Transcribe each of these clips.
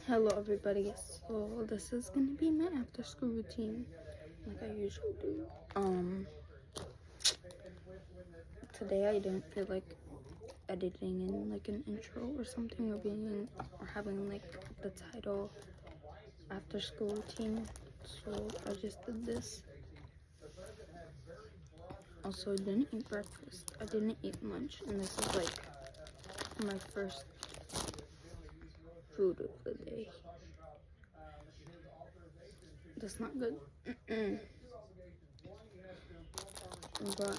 Hello everybody, so this is gonna be my after school routine like I usually do. Today I didn't feel like editing in like an intro or something, or having like the title after school routine, so I just did this. Also, I didn't eat breakfast, I didn't eat lunch, and this is like my first food of the day. That's not good. But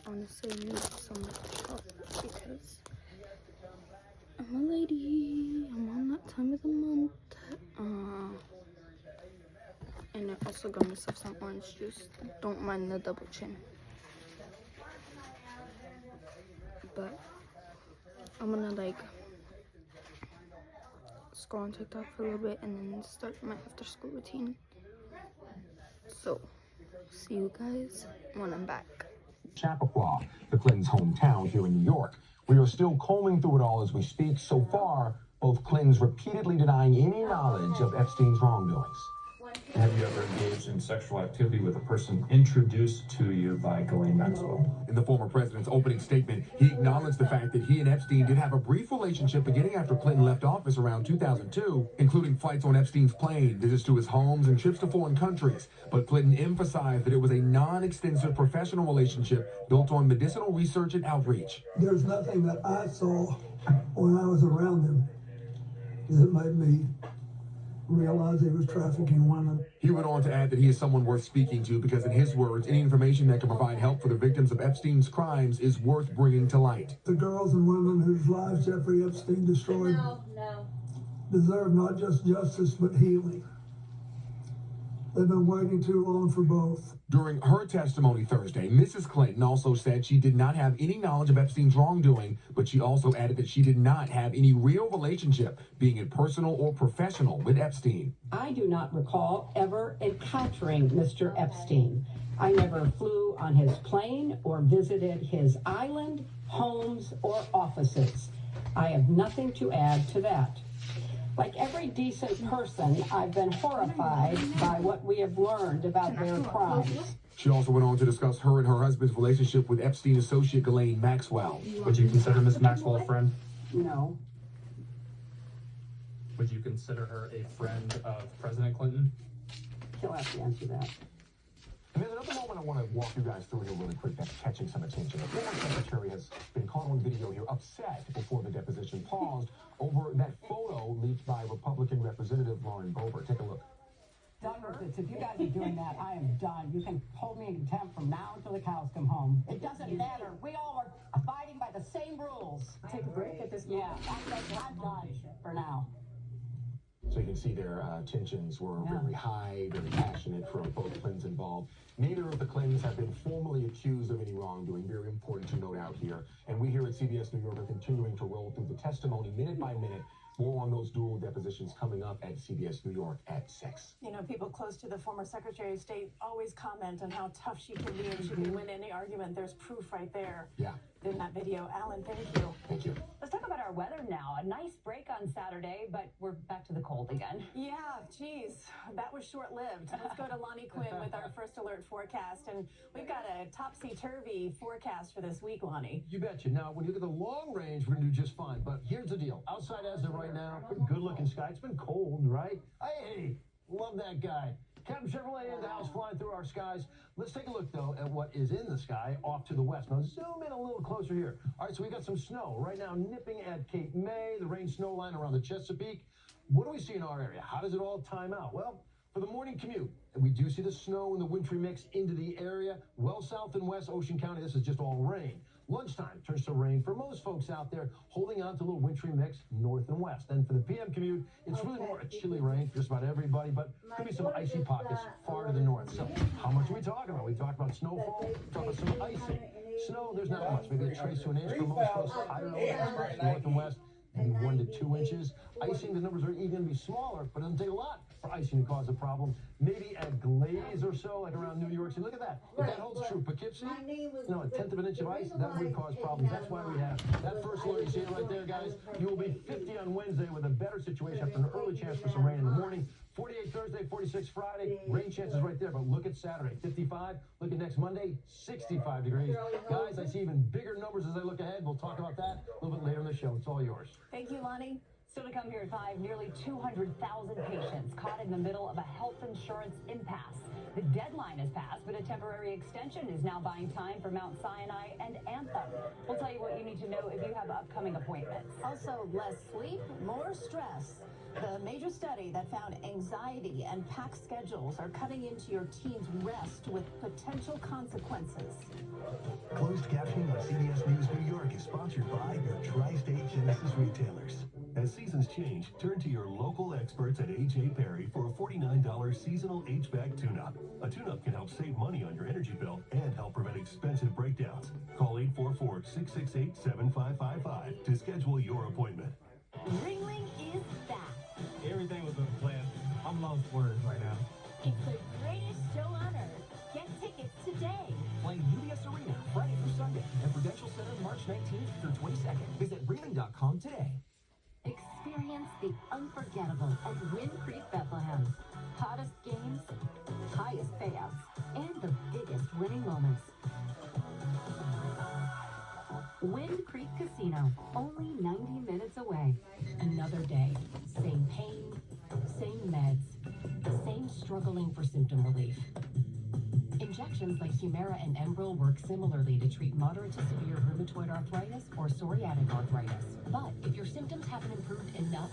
honestly, I need so much chocolate because I'm a lady. I'm on that time of the month. And I also got myself some orange juice. Don't mind the double chin. But I'm gonna like scroll on TikTok for a little bit and then start my after school routine. So, see you guys when I'm back. Chappaqua, the Clintons' hometown here in New York. We are still combing through it all as we speak. So far, both Clintons repeatedly denying any knowledge of Epstein's wrongdoings. Have you ever engaged in sexual activity with a person introduced to you by Ghislaine Maxwell? In the former president's opening statement, he acknowledged the fact that he and Epstein did have a brief relationship beginning after Clinton left office around 2002, including flights on Epstein's plane, visits to his homes, and trips to foreign countries. But Clinton emphasized that it was a non-extensive professional relationship built on medicinal research and outreach. There's nothing that I saw when I was around him that made me realize he was trafficking women. He went on to add that he is someone worth speaking to because, in his words, any information that can provide help for the victims of Epstein's crimes is worth bringing to light. The girls and women whose lives Jeffrey Epstein destroyed deserve not just justice but healing. They've been waiting too long for both. During her testimony Thursday, Mrs. Clinton also said she did not have any knowledge of Epstein's wrongdoing, but she also added that she did not have any real relationship, being it personal or professional, with Epstein. I do not recall ever encountering Mr. Epstein. I never flew on his plane or visited his island, homes, or offices. I have nothing to add to that. Like every decent person, I've been horrified by what we have learned about their crimes. She also went on to discuss her and her husband's relationship with Epstein associate Ghislaine Maxwell. Would you consider Miss Maxwell a friend? No. Would you consider her a friend of President Clinton? He'll have to answer that. And there's another moment I want to walk you guys through here really quick that's catching some attention. The former secretary has been caught on video here upset before the deposition paused over that photo leaked by Republican Representative Lauren Boebert. Take a look. Done with this. If you guys are doing that, I am done. You can hold me in contempt from now until the cows come home. It doesn't matter. We all are abiding by the same rules. Take a break at this point. Yeah, I'm done for now. So you can see their tensions were very high, very passionate for both Clintons involved. Neither of the Clintons have been formally accused of any wrongdoing. Very important to note out here. And we here at CBS New York are continuing to roll through the testimony minute by minute. More on those dual depositions coming up at CBS New York at 6. You know, people close to the former Secretary of State always comment on how tough she can be and she can win any argument. There's proof right there. Yeah. In that video. Alan, thank you. Thank you. Let's talk about our weather now. A nice break on Saturday, but we're back to the cold again. Yeah, geez, that was short-lived. Let's go to Lonnie Quinn with our first alert forecast. And we've got a topsy-turvy forecast for this week, Lonnie. You betcha. Now, when you look at the long range, we're going to do just fine. But here's the deal. Outside as of right now, pretty good-looking sky. It's been cold, right? Hey, love that guy. Captain Chevrolet in the house flying through our skies. Let's take a look, though, at what is in the sky off to the west. Now, zoom in a little closer here. All right, so we got some snow right now nipping at Cape May, the rain-snow line around the Chesapeake. What do we see in our area? How does it all time out? Well, for the morning commute, we do see the snow and the wintry mix into the area. Well south and west Ocean County, this is just all rain. Lunchtime turns to rain for most folks out there, holding on to a little wintry mix north and west. Then for the PM commute, it's really more a chilly rain for just about everybody, but could be some icy pockets far to the north. So how much are we talking about? We talk about snowfall, talk about some icing. Snow, there's not much, maybe a trace to an inch for most folks, higher elevated spots north and west. maybe 1 to 2 inches. Icing, the numbers are even going to be smaller, but it doesn't take a lot for icing to cause a problem. Maybe a glaze or so, like around New York City. Look at that. If that holds true, Poughkeepsie, no, 1/10 of an inch of ice, that would cause problems. That's why we have that first alert. You see it right there, guys. You will be 50 on Wednesday with a better situation after an early chance for some rain in the morning. 48 Thursday, 46 Friday. Rain chances right there, but look at Saturday, 55. Look at next Monday, 65 degrees. Guys, I see even bigger numbers as I look ahead. We'll talk about that a little bit later in the show. It's all yours. Thank you, Lonnie. Still to come here at 5, nearly 200,000 patients caught in the middle of a health insurance impasse. The deadline has passed, but a temporary extension is now buying time for Mount Sinai and Anthem. We'll tell you what you need to know if you have upcoming appointments. Also, less sleep, more stress. The major study that found anxiety and packed schedules are cutting into your teen's rest with potential consequences. Closed captioning on CBS News New York is sponsored by your Tri-State Genesis retailers. As seasons change, turn to your local experts at A.J. Perry for a $49 seasonal HVAC tune-up. A tune-up can help save money on your energy bill and help prevent expensive breakdowns. Call 844-668-7555 to schedule your appointment. Ringling is back. Everything was on plan. I'm lost for words right now. It's the greatest show on earth. Get tickets today. Playing UBS Arena Friday through Sunday at Prudential Center March 19th through 22nd. Visit Reeling.com today. Experience the unforgettable at Wind Creek Bethlehem. Hottest games, highest payouts, and the biggest winning moments. Wind Creek Casino, only 90 minutes away. Another day, same pain, same meds, same struggling for symptom relief. Injections like Humira and Enbrel work similarly to treat moderate to severe rheumatoid arthritis or psoriatic arthritis. But if your symptoms haven't improved enough,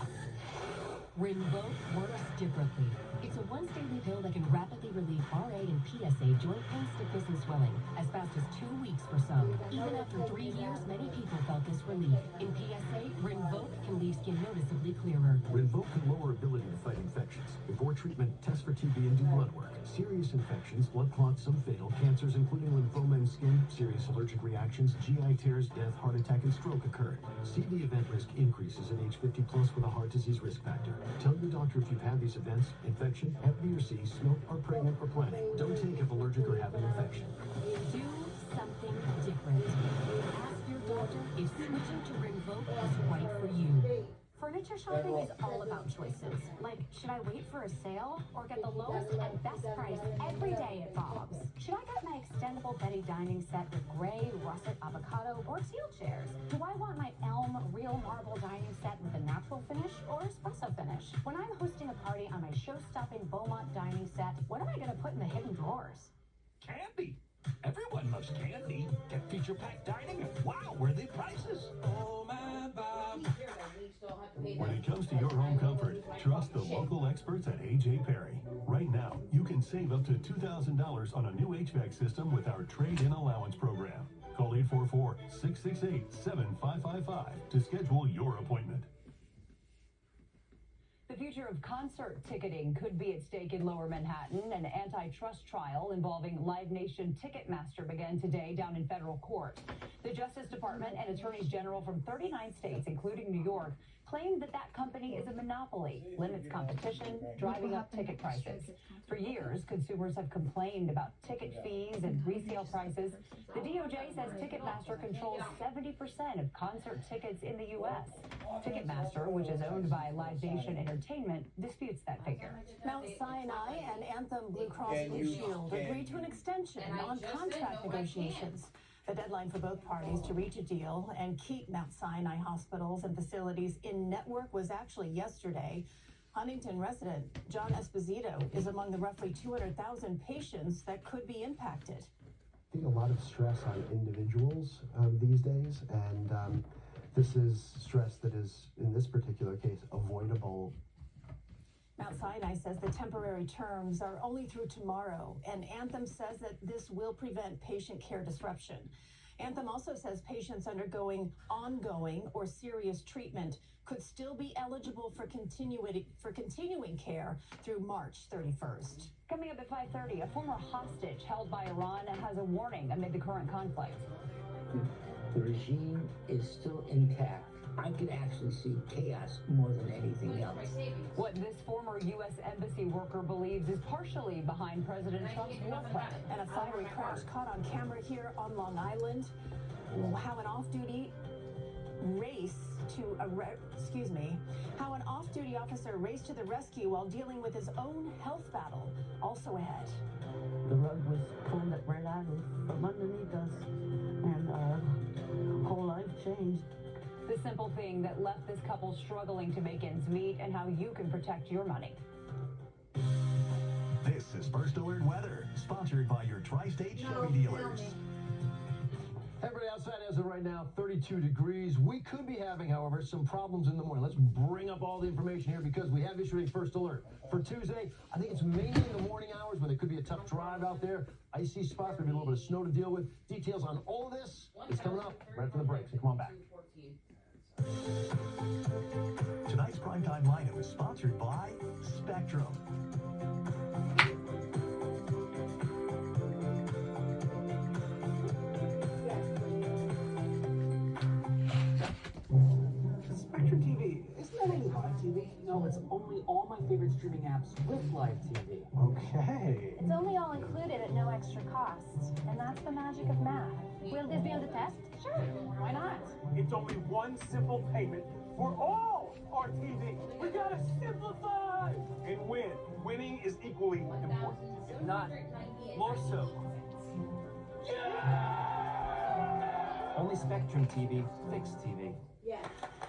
Rinvoq works differently. It's a once-daily pill that can rapidly relieve RA and PSA joint pain, stiffness, and swelling as fast as 2 weeks for some. Even after 3 years, many people felt this relief. In PSA, Rinvoq can leave skin noticeably clearer. Rinvoq can lower ability to fight infections. Before treatment, test for TB and do blood work. Serious infections, blood clots, some fatal, cancers including lymphoma and skin, serious allergic reactions, GI tears, death, heart attack, and stroke occurred. CV event risk increases in age 50 plus with a heart disease risk factor. Tell your doctor if you've had these events: infection, Hep B or C, smoke, are pregnant or planning. Don't take if allergic or have an infection. Do something different. Ask your doctor if switching to Rinvoq is right for you. Furniture shopping is all about choices. Like, should I wait for a sale or get the lowest and best price every day at Bob's? Should I get my extendable Betty dining set with gray, russet avocado, or teal chairs? Do I want my elm real marble dining set with a natural finish or espresso finish? When I'm hosting a party on my show-stopping Beaumont dining set, what am I going to put in the hidden drawers? Candy! Everyone loves candy. Get feature-packed dining at wow-worthy prices. Oh, my Bob. When it comes to your home comfort, trust the local experts at A.J. Perry. Right now, you can save up to $2,000 on a new HVAC system with our trade-in allowance program. Call 844-668-7555 to schedule your appointment. The future of concert ticketing could be at stake in Lower Manhattan. An antitrust trial involving Live Nation Ticketmaster began today down in federal court. The Justice Department and attorneys general from 39 states, including New York, claim that that company is a monopoly, limits competition, driving up ticket prices. For years, consumers have complained about ticket fees and resale prices. The DOJ says Ticketmaster controls 70% of concert tickets in the U.S. Ticketmaster, which is owned by Live Nation Entertainment, disputes that figure. Mount Sinai and Anthem Blue Cross Blue Shield agreed to an extension on contract negotiations. The deadline for both parties to reach a deal and keep Mount Sinai hospitals and facilities in network was actually yesterday. Huntington resident John Esposito is among the roughly 200,000 patients that could be impacted. I think a lot of stress on individuals these days, and this is stress that is, in this particular case, avoidable. Mount Sinai says the temporary terms are only through tomorrow, and Anthem says that this will prevent patient care disruption. Anthem also says patients undergoing ongoing or serious treatment could still be eligible for continuing care through March 31st. Coming up at 5:30, a former hostage held by Iran has a warning amid the current conflict. The regime is still intact, I could actually see chaos more than anything else. What this former U.S. Embassy worker believes is partially behind President Trump's war plan. And a fiery crash caught on camera here on Long Island. How an off-duty officer raced to the rescue while dealing with his own health battle. Also ahead. The rug was pulled right out from underneath us, and our whole life changed. The simple thing that left this couple struggling to make ends meet, and how you can protect your money. This is First Alert Weather, sponsored by your Tri-State Chevy dealers. Everybody outside as of right now, 32 degrees. We could be having, however, some problems in the morning. Let's bring up all the information here because we have issued a first alert. For Tuesday, I think it's mainly in the morning hours when there could be a tough drive out there. Icy spots, maybe a little bit of snow to deal with. Details on all of this is coming up right after the break, so come on back. Tonight's Primetime Lineup is sponsored by Spectrum. Spectrum TV, isn't that any live TV? No, it's only all my favorite streaming apps with live TV. Okay. It's only all included at no extra cost. And that's the magic of math. Will this be on the test? Sure. Why not? It's only one simple payment for all our TV. We gotta simplify and win. Winning is equally important, if not more so. Yeah! Only Spectrum TV, fixed TV.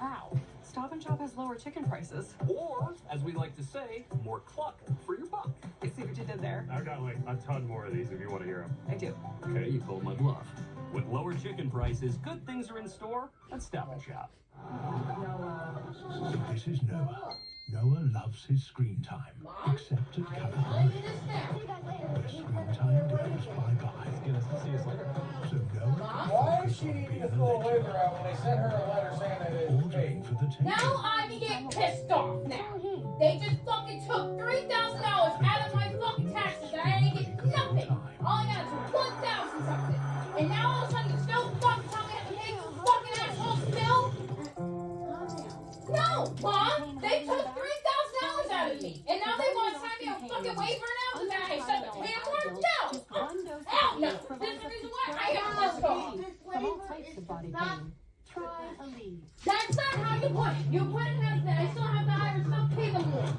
Wow. Stop and Shop has lower chicken prices. Or, as we like to say, more cluck for your buck. I see what you did there. I've got like a ton more of these if you want to hear them. I do. Okay, you called my bluff. With lower chicken prices, good things are in store at Stop and Shop. This is Noah. Noah loves his screen time, except at Kalahari. The screen time goes bye-bye. He's gonna see us later. So Noah Why is she needing to throw away her out when they sent her a letter saying that it was ordering for the table. Now I can get pissed off now. They just fucking took $3,000 out of my fucking taxes and I didn't get nothing. All I got is 1,000 something. And now all of a sudden you're still fucking talking to me, fucking asshole still? No, Mom, they took $3,000 out of me. And now they want to sign me a fucking waiver now because I said the camera? No. Hell no. This is the reason why I got pissed off. From all types of body pain. Try Aleve. That's not how you put it. You put it as that I still have to hire some pay them more.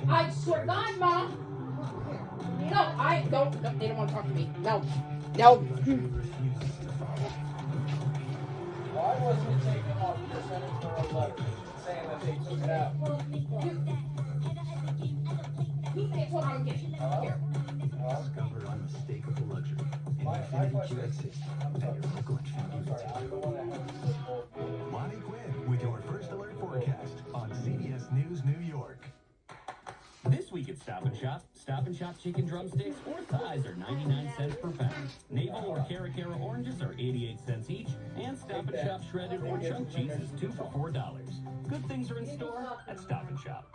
I swear God, Mom. No, I don't. No, they don't want to talk to me. No. No. Why wasn't it taken off your sending her a letter saying that they took it out? That's what I'm getting. Here. Discover unmistakable luxury in Infiniti QX60 at your local Infiniti retailer. Lonnie Quinn with your First Alert forecast on CBS News New York. This week at Stop and Shop chicken drumsticks or thighs are 99 cents per pound. Navel or Cara oranges are 88 cents each, and Stop and Shop shredded or chunk cheese is 2 for $4. Good things are in store at Stop and Shop.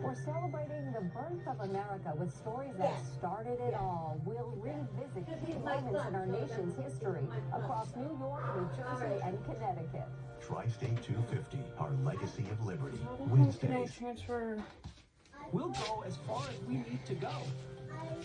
We're celebrating the birth of America with stories that started it all. We'll revisit key moments in our nation's history across New York, New Jersey, and Connecticut. Tri-State 250, our legacy of liberty. Wednesdays. Transfer. We'll go as far as we need to go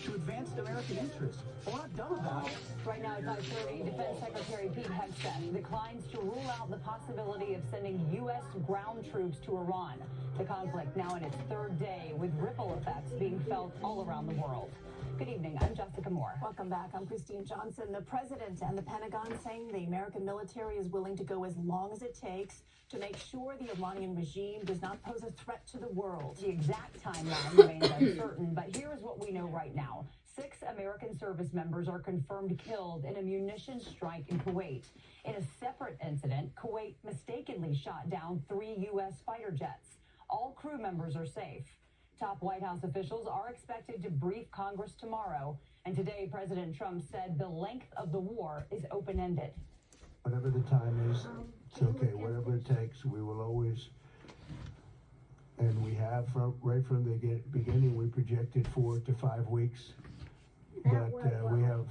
to advance American interests. We're not done about it. Right now at 5:30, Defense Secretary Pete Hegseth declines to rule out the possibility of sending U.S. ground troops to Iran. The conflict now in its third day with ripple effects being felt all around the world. Good evening, I'm Jessica Moore. Welcome back. I'm Christine Johnson. The president and the Pentagon saying the American military is willing to go as long as it takes to make sure the Iranian regime does not pose a threat to the world. The exact timeline remains uncertain, but here is what we know right now. 6 American service members are confirmed killed in a munitions strike in Kuwait. In a separate incident, Kuwait mistakenly shot down 3 U.S. fighter jets. All crew members are safe. Top White House officials are expected to brief Congress tomorrow. And today, President Trump said the length of the war is open-ended. Whatever the time is, it's okay. Whatever it takes, we will always, and we have right from the beginning, we projected 4 to 5 weeks. But we have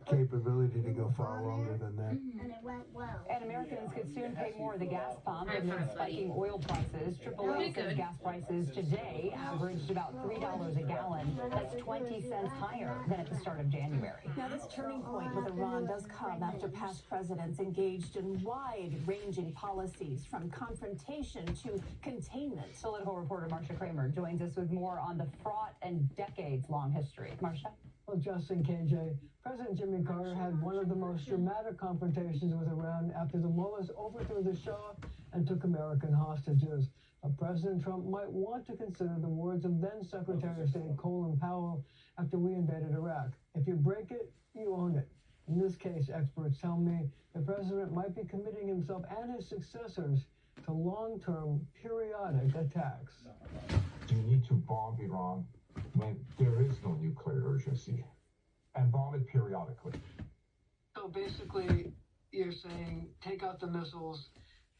capability to go far longer than that. And it went well. And Americans could soon pay more at the gas pump amid spiking oil prices. AAA says gas prices today averaged about $3 a gallon. That's 20 cents higher than at the start of January. Now, this turning point with Iran does come after past presidents engaged in wide-ranging policies, from confrontation to containment. Political reporter Marcia Kramer joins us with more on the fraught and decades-long history. Marcia? Well, Justin, KJ, President Jimmy Carter had one of the most dramatic confrontations with Iran after the mullahs overthrew the Shah and took American hostages. President Trump might want to consider the words of then Secretary of State Colin Powell after we invaded Iraq. If you break it, you own it. In this case, experts tell me the president might be committing himself and his successors to long-term periodic attacks. Do you need to bomb Iran when there is no nuclear urgency? And bomb it periodically. So basically, you're saying take out the missiles.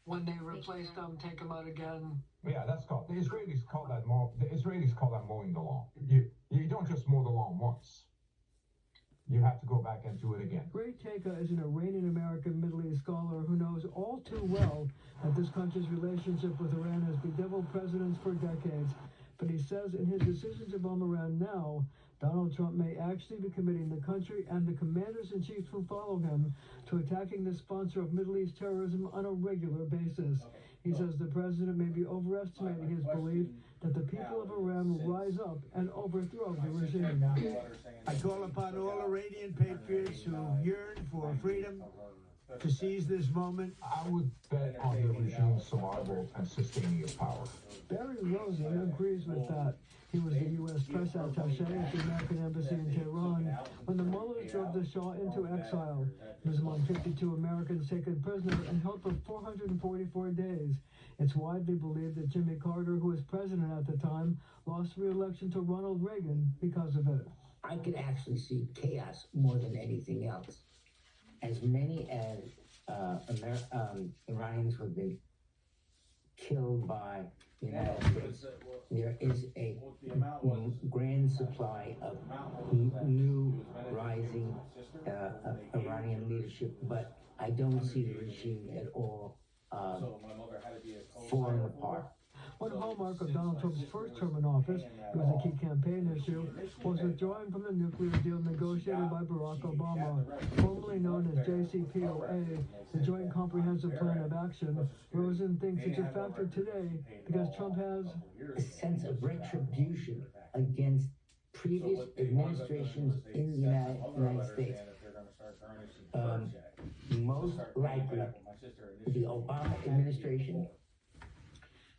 When they replace them, take them out again. Yeah, that's called, the Israelis call that mowing the lawn. You don't just mow the lawn once. You have to go back and do it again. Ray Teka is an Iranian-American Middle East scholar who knows all too well that this country's relationship with Iran has bedeviled presidents for decades. But he says in his decision to bomb Iran now, Donald Trump may actually be committing the country and the commanders-in-chief who follow him to attacking the sponsor of Middle East terrorism on a regular basis. He says the president may be overestimating his belief that the people of Iran will rise up and overthrow the regime. I call upon all Iranian patriots who yearn for freedom to seize this moment. I would bet on the regime's survival and sustaining its power. Barry Rosen agrees with that. He was the U.S. press attaché at the American Embassy in Tehran when the mullahs drove the Shah into exile. He was among 52 Americans taken prisoner and held for 444 days. It's widely believed that Jimmy Carter, who was president at the time, lost re-election to Ronald Reagan because of it. I could actually see chaos more than anything else. As many as Iranians who have been killed by the United States, there is a grand supply of new rising Iranian leadership, but I don't see the regime at all falling apart. One hallmark of Donald Trump's first term in office, it was a key campaign issue, was withdrawing from the nuclear deal negotiated by Barack Obama. Formerly known as JCPOA, the Joint Comprehensive Plan of Action, Rosen thinks it's a factor today because Trump has a sense of retribution against previous administrations in the United States. Most likely, the Obama administration.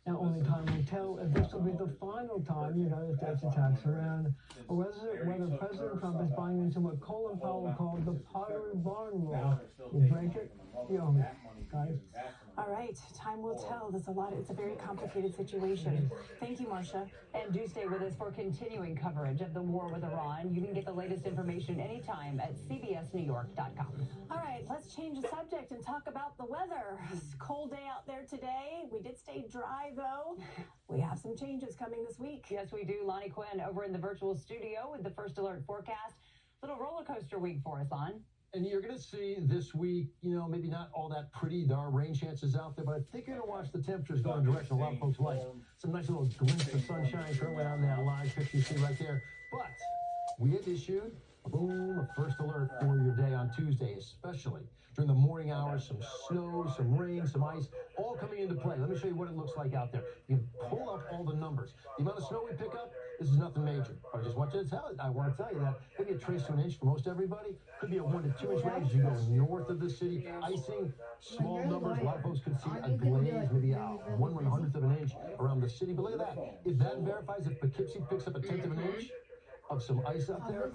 Now, only time will tell if this will be the final time the United States attacks Iran, or whether President Trump is buying into what Colin Powell called the Pottery Barn Rule. You break it, you own it, guys. All right, time will tell. It's a very complicated situation. Thank you, Marcia. And do stay with us for continuing coverage of the war with Iran. You can get the latest information anytime at cbsnewyork.com. All right, let's change the subject and talk about the weather. It's a cold day out there today. We did stay dry, though. We have some changes coming this week. Yes, we do. Lonnie Quinn over in the virtual studio with the First Alert forecast. Little roller coaster week for us, Lon. And you're going to see this week, maybe not all that pretty. There are rain chances out there, but I think you're going to watch the temperatures go in a direction a lot of folks like. Some nice little glimpse of sunshine currently on that live picture you see right there. But we had issued a first alert for your day on Tuesday, especially during the morning hours. Some snow, some rain, some ice, all coming into play. Let me show you what it looks like out there. You can pull up all the numbers. The amount of snow we pick up, this is nothing major. I just want you to I want to tell you that maybe a trace to an inch for most everybody. Could be a 1 to 2 inch range as you go north of the city. Icing, small numbers. A lot of folks can see a glaze, maybe a 1/100th of an inch around the city. But look at that. If that verifies, if Poughkeepsie picks up a 1/10 of an inch of some ice up there,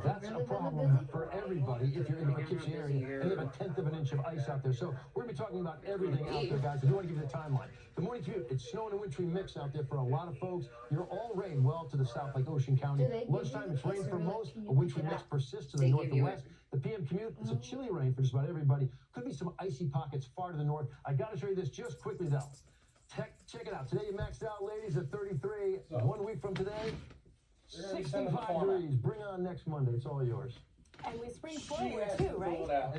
that's a problem for everybody if you're in the Poughkeepsie area and you have a 1/10 of an inch of ice out there. So we're going to be talking about everything out there, guys. I do want to give you the timeline. Good morning to you. It's snow and a wintry mix out there for a lot of folks. You're all rain well to the south, like Ocean County. Lunchtime, it's rain for most. A wintry mix persists to the north and west. The PM commute, it's a chilly rain for just about everybody. Could be some icy pockets far to the north. I got to show you this just quickly, though. Check it out. Today you maxed out, ladies, at 33. 1 week from today, 65 degrees. Bring on next Monday. It's all yours. And we spring She forward has too, to right? fill it out.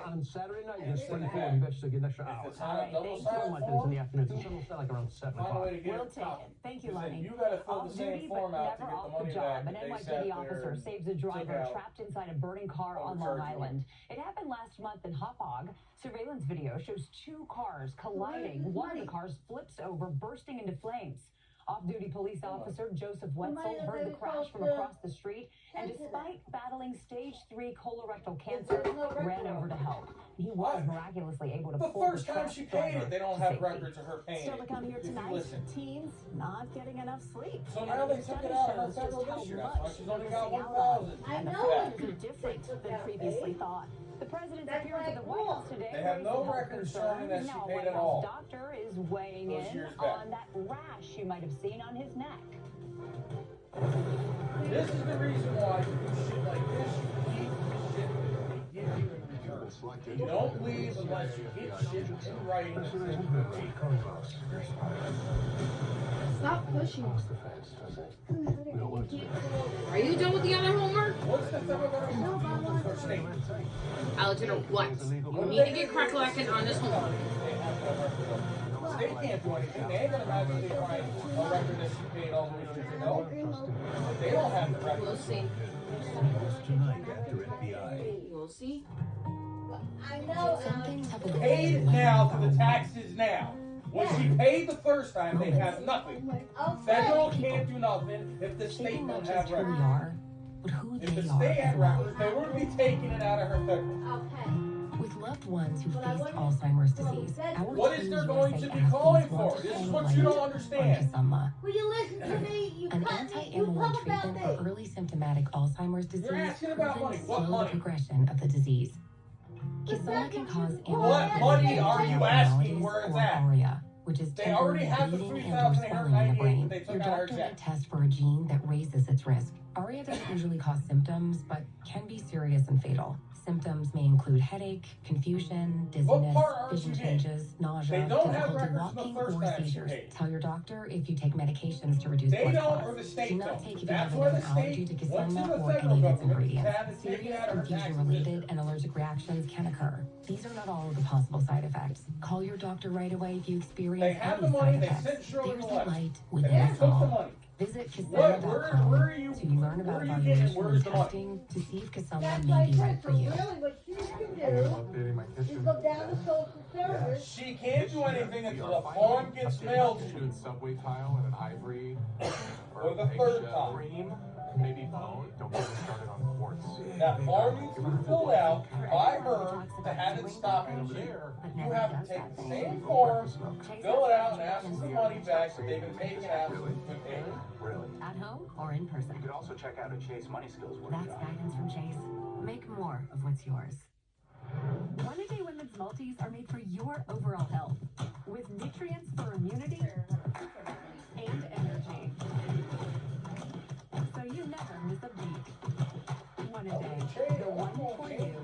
On Saturday night, you And just spring send it forward, you back. bet you get an extra hour. If it's on a double thank you. sided Like it's in form, the afternoon, so some will start like around 7 find a o'clock. way to get We'll it take top. it. Thank you, Because then Lonnie. you gotta fill Off the same duty, form but out to never get the off the money job. back An that they sat NYPD there officer and saves a driver out. trapped inside a burning car on Long Overcharging Island. It happened last month in Hauppauge. Surveillance video shows two cars colliding. One of the cars flips over, bursting into flames. Off-duty police officer Joseph Wetzel heard the crash from across the street and despite battling stage 3 colorectal cancer, ran over to help. He was miraculously able to The pull first the time truck she paid driver it, they don't to have safety. records of her paying Still to it. come here If you tonight, listen. teens not getting enough sleep. So And now a they new took study it out of her shows just federal how district. That's why much she's they're only got missing out on. 1,000. And the I know. factors are different than previously thought. The president's appearance at the White House today They have raised no health records concerns. showing that she Now, a paid White at House all. doctor is weighing Those in years back. on that rash you might have seen on his neck. This is the reason why you do shit like this. You keep the shit that they give you in return. You don't leave unless you get shit in writing. Stop pushing. The fence, does it? We don't want to. Are you done with the other homework? What's the federal government do with their statement? Alexander, what? You need to get crack-lacking on this homework. They can't do anything. They ain't gonna magically find a record that she paid all those years ago. They don't have the record. We'll see. Tonight after FBI. We'll see. Paid it now for the taxes now. When she paid the first time, they have nothing. Federal can't do nothing if the state don't have records. If the state had records, they wouldn't be taking it out of her federal. With loved ones who faced Alzheimer's disease, our What is Team there going USA to be athletes calling want for? to This is shine what light you don't on understand. Kisamla, Will you listen to me? You an cut me. You anti-amyloid talk about treatment for me. early symptomatic Alzheimer's disease asking about prevents money. What slow money? progression of the disease. Kisamla can cause What amyloid money are you asking abnormalities where it's or at? ARIA, which is They already temporary have the bleeding and or swelling in the 3,898 brain. that they took Your out of her doctor may check. test for a gene that raises its risk. ARIA doesn't usually cause symptoms, but can be serious and fatal. Symptoms may include headache, confusion, dizziness, part aren't vision you in? changes, nausea, They don't have difficulty records from walking, the first or time she seizures. paid. Tell your doctor if you take medications to reduce They blood don't, clots. or the state Do not don't. take if you That's have where an the allergy to state went to Kisamla the or federal any of its government to ingredients. have it taken Serious out of her taxes. confusion-related and allergic reactions can occur. These are not all of the possible side effects. Call your doctor right away if you experience They have any the money, side they effects. sent Shirley There's the a letter. light They within took us the all. money. Visit Where are Kisamla.com you? to learn Where about are you evaluation getting? Where's and the money? testing to see if Kisamla may be right for you. What you can Updating my do is kitchen. go down to social service. She can't do anything until the form gets mailed to Doing subway tile and an ivory Or the third eggshell time. cream, maybe bone. Don't get me started on quartz. That form needs to be filled out by her to have it stopped And in over you. there, You have to take the same form, fill it out, and ask for the money back that they've been taking out since it's been paid. really. At home or in person. You could also check out a Chase Money Skills That's guidance from Chase. Make more of what's yours. One-a-day women's multis are made for your overall health, with nutrients for immunity and energy. So you never miss a beat. One a day, the one for you.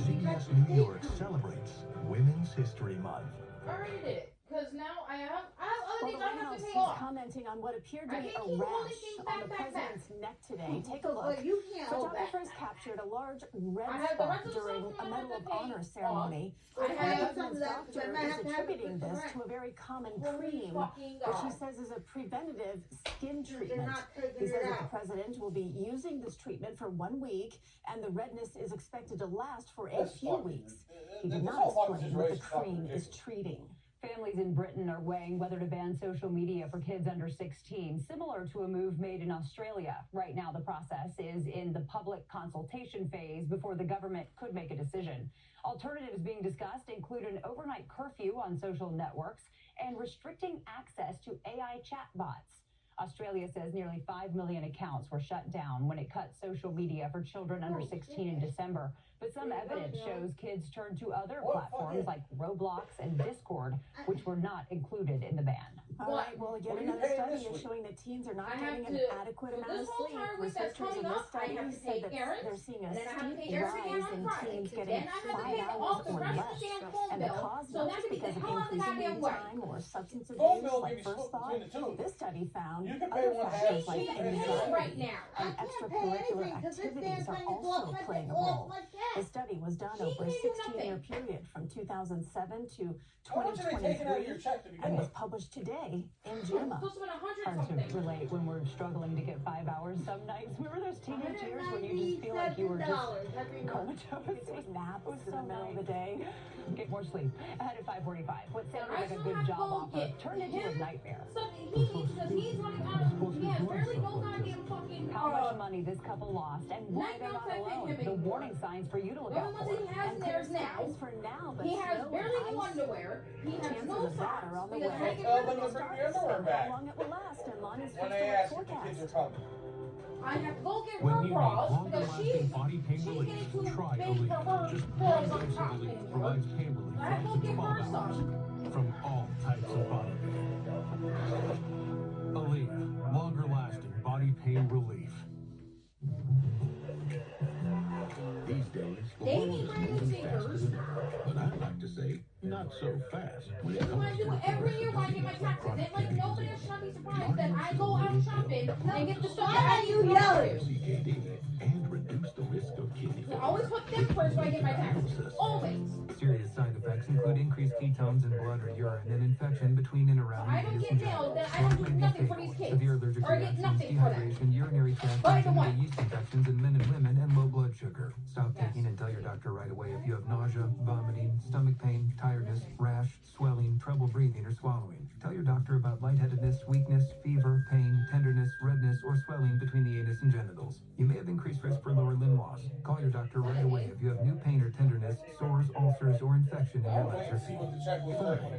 CBS New York celebrates Women's History Month. I already did it. Because now I have other Well, things the I White have House to is take off. commenting on what appeared to I be can't a keep holding rash things on back, the back, back. president's neck today. Take a Well, look. you can't hold back. Photographers captured a large red I have the spot rest of the during stuff a I Medal have of to take Honor off. ceremony. I And have the some of president's that, because I doctor might is have to have it attributing with the this rent. to a very common Holy cream fucking that she God. says is a preventative skin They're treatment. not taking He it says that the out. president will be using this treatment for 1 week, and the redness is expected to last for a That's few fucking- weeks. He this did not whole fucking explain what the situation is fucking cream is ridiculous. treating. Families in Britain are weighing whether to ban social media for kids under 16, similar to a move made in Australia. Right now, the process is in the public consultation phase before the government could make a decision. Alternatives being discussed include an overnight curfew on social networks and restricting access to AI chatbots. Australia says nearly 5 million accounts were shut down when it cut social media for children under 16 in December. But some evidence shows kids turned to other platforms like Roblox and Discord, which were not included in the ban. All right, well, again, another study is showing that teens are not getting an adequate amount of sleep. Researchers in this study said that they're seeing a steep rise in teens getting 5 hours or less. And the cause not just because of increasing reading time or substance abuse like first thought. This study found other factors like anxiety and extracurricular activities are also playing a role. The study was done over a 16-year period from 2007 to 2023 and was published today in JAMA. Hard to relate when we're struggling to get 5 hours some nights. Remember those teenage years when you just feel like you were just comatose? Take naps in the middle of the day. Get more sleep. Ahead at 5:45. What sounded like a good job offer turned into a nightmare. He's running out of, he has barely no goddamn fucking. How much money this couple lost and why they're not alone. The warning signs for you to look out for. He has theirs now. For now, but he has barely no underwear. He has no socks. on the Because way. I get Tell rid them of to those bring your socks. underwear back. How long it will last and Lonnie's When first they week ask if the kids forecast. are coming. I have to go get When her you need bras longer because lasting body pain she's relief, getting too try big Aleve. for her Just clothes one on dose top of Aleve anymore. provides pain relief I have for to up to get 12 her hours some. from all types of body pain. Aleve, longer lasting body pain relief. These days, the They world need is brand new moving faster sneakers. than ever. But I'd like to say, not so fast. When it This is what I comes do to every year when I get my taxes. And like nobody else should be surprised that I go out shopping and get the stuff that I need to go to. CKD and reduce the risk of kidney I always put them first when I get my taxes. Always. Serious side effects include increased ketones in blood or urine and infection between and around I the don't anus get and nailed, genitals. then I don't do Swelling may be nothing for fatal. these kids. Severe allergic Or I get reactions, nothing for them. dehydration, urinary tract But I don't infection, yeast infections in men and women, and low blood sugar. Stop taking and tell your doctor right away if you have nausea, vomiting, stomach pain, tiredness, rash, swelling, trouble breathing or swallowing. Tell your doctor about lightheadedness, weakness, fever, pain, tenderness, redness, or swelling between the anus and genitals. You may have increased risk for lower limb loss. Call your doctor right away if you have new pain or tenderness, sores, ulcers, or infection in your legs or feet.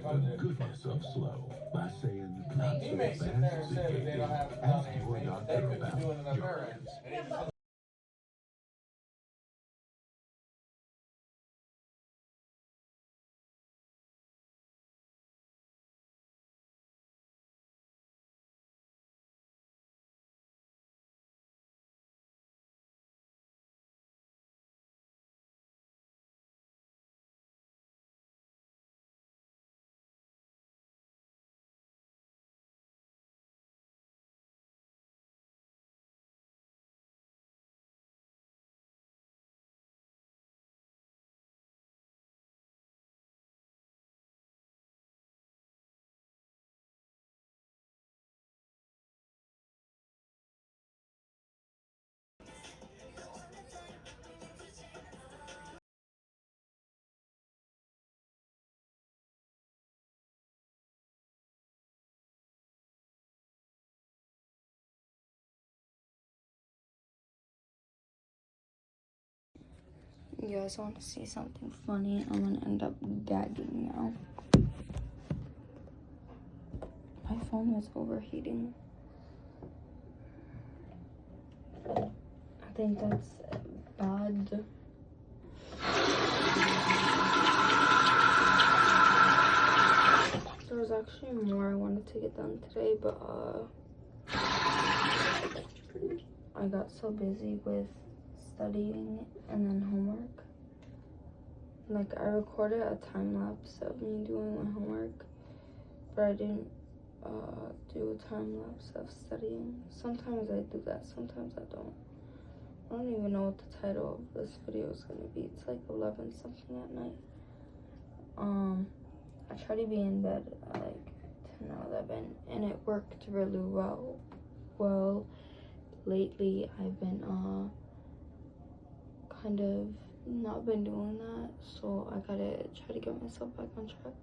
Find the goodness of slow by saying not He so may fast sit there and say that they CKD. don't have done Ask your anything. doctor They could be about doing it on your their end. You guys want to see something funny? I'm gonna end up gagging now. My phone was overheating. I think that's bad. There was actually more I wanted to get done today, but I got so busy with studying and then homework. Like, I recorded a time lapse of me doing my homework, but I didn't do a time lapse of studying. Sometimes I do that, sometimes I don't. I don't even know what the title of this video is gonna be. It's like 11 something at night. I try to be in bed at like 10 or 11, and it worked really well. Well, lately I've been kind of not been doing that, so I gotta try to get myself back on track.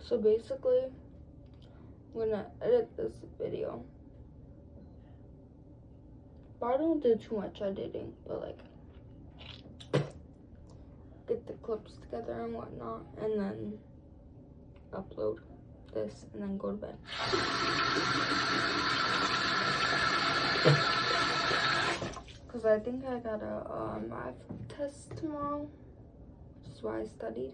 So basically, I'm gonna edit this video. But I don't do too much editing, but like get the clips together and whatnot, and then upload this and then go to bed. Because I think I got a math test tomorrow, which is why I studied.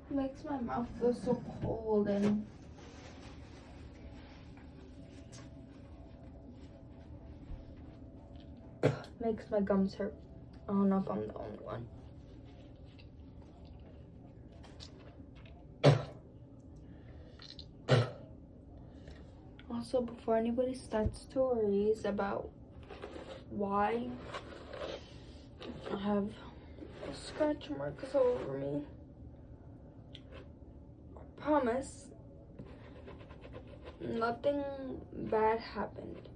Makes my mouth feel so cold and makes my gums hurt. I don't know if I'm the only one. Also, before anybody starts stories about why I have scratch marks all over me, I promise nothing bad happened.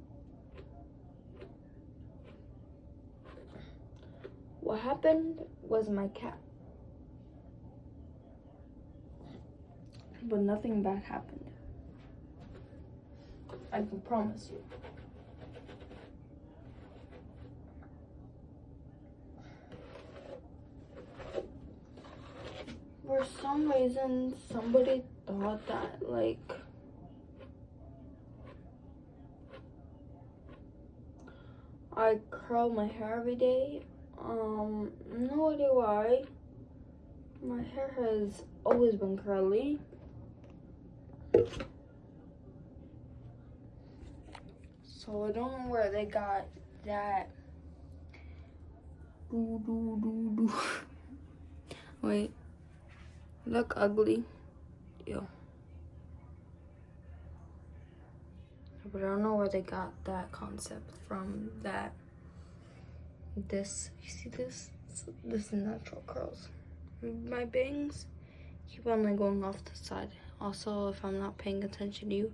What happened was my cat. But nothing bad happened. I can promise you. For some reason, somebody thought that, like, I curl my hair every day. No idea why. My hair has always been curly. So I don't know where they got that. Wait. Look ugly. Ew. But I don't know where they got that concept from. That this, you see this? This is natural curls. My bangs keep on like going off the side. Also, if I'm not paying attention to you,